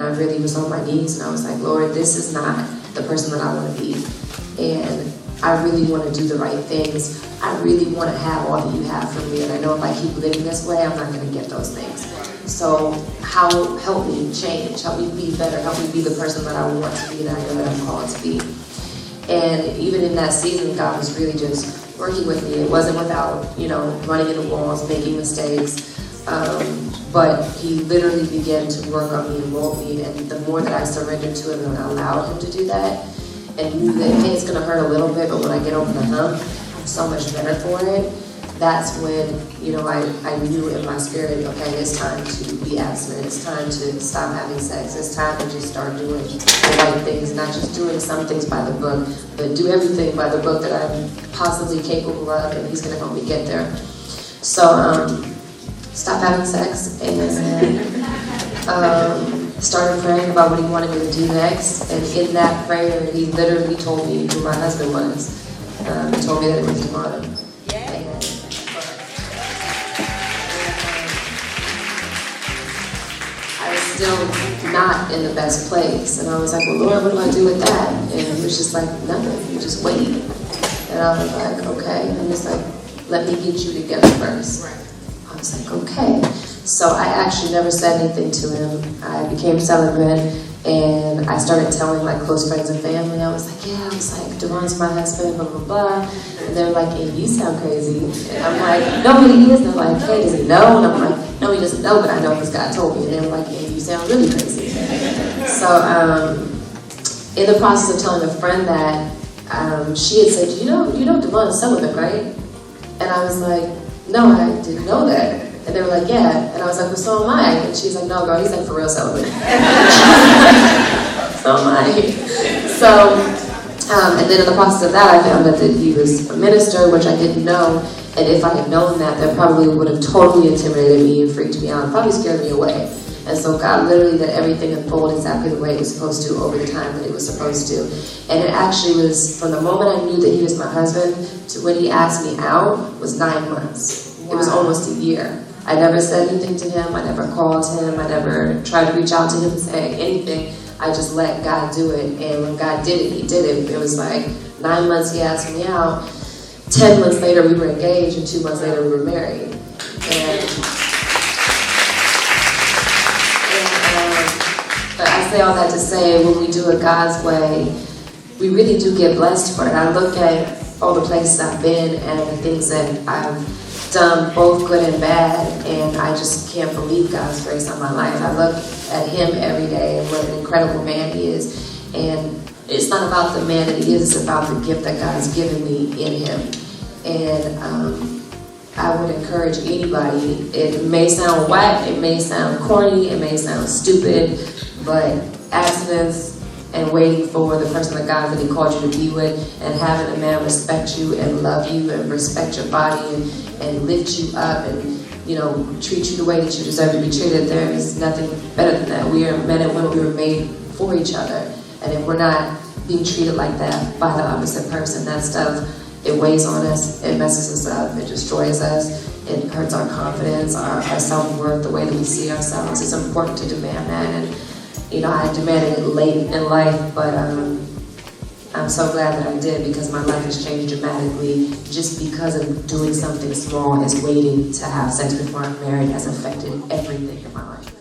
and I really was on my knees, and I was like, Lord, this is not the person that I want to be. And I really want to do the right things. I really want to have all that you have for me, and I know if I keep living this way, I'm not going to get those things. So help me change, help me be better, help me be the person that I want to be, that I know that I'm called to be. And even in that season, God was really just working with me. It wasn't without, running into walls, making mistakes, but He literally began to work on me and mold me. And the more that I surrendered to Him and allowed Him to do that, and knew that, hey, it's going to hurt a little bit, but when I get over the hump, I'm so much better for it. That's when, I knew in my spirit, okay, it's time to be abstinent. It's time to stop having sex. It's time to just start doing the right things, not just doing some things by the book, but do everything by the book that I'm possibly capable of, and He's going to help me get there. So, stop having sex, and started praying about what He wanted me to do next. And in that prayer, He literally told me who my husband was. He told me that it was Devon. Still not in the best place, and I was like, well, Lord, what do I do with that? And He was just like, nothing, you just wait. And I was like, okay. And He's like, let me get you together first. I was like, okay. So I actually never said anything to him. I became celibate, and I started telling my close friends and family. I was like, Devon's my husband, blah, blah, blah. And they were like, hey, you sound crazy. And I'm like, no, he is. And they're like, hey, does he know? And I'm like, no, he doesn't know, but I know because God told me. And they were like, hey, you sound really crazy. So in the process of telling a friend that, she had said, you know Devon's celibate, right? And I was like, no, I didn't know that. And they were like, yeah. And I was like, well, so am I. And she's like, no, girl, he's like for real celibate. So am I. So, and then in the process of that, I found out that he was a minister, which I didn't know. And if I had known that probably would have totally intimidated me and freaked me out, and probably scared me away. And so God literally let everything unfold exactly the way it was supposed to over the time that it was supposed to. And it actually was, from the moment I knew that he was my husband to when he asked me out, was 9 months. Wow. It was almost a year. I never said anything to him. I never called him. I never tried to reach out to him and say anything. I just let God do it. And when God did it, He did it. It was like 9 months He asked me out. 10 months later, we were engaged, and 2 months later, we were married. But I say all that to say, when we do it God's way, we really do get blessed for it. I look at all the places I've been and the things that I've done, both good and bad, and I just can't believe God's grace on my life. I look at Him every day and what an incredible man He is, and it's not about the man that He is, it's about the gift that God's given me in Him. And I would encourage anybody, it may sound whack, it may sound corny, it may sound stupid, but abstinence and waiting for the person of God that He called you to be with, and having a man respect you and love you and respect your body and lift you up and treat you the way that you deserve to be treated. There is nothing better than that. We are men and women. We were made for each other, and if we're not being treated like that by the opposite person, that stuff, it weighs on us, it messes us up, it destroys us, it hurts our confidence, our self-worth, the way that we see ourselves. It's important to demand that, and I demanded it late in life, but I'm so glad that I did, because my life has changed dramatically. Just because of doing something small as waiting to have sex before I'm married has affected everything in my life.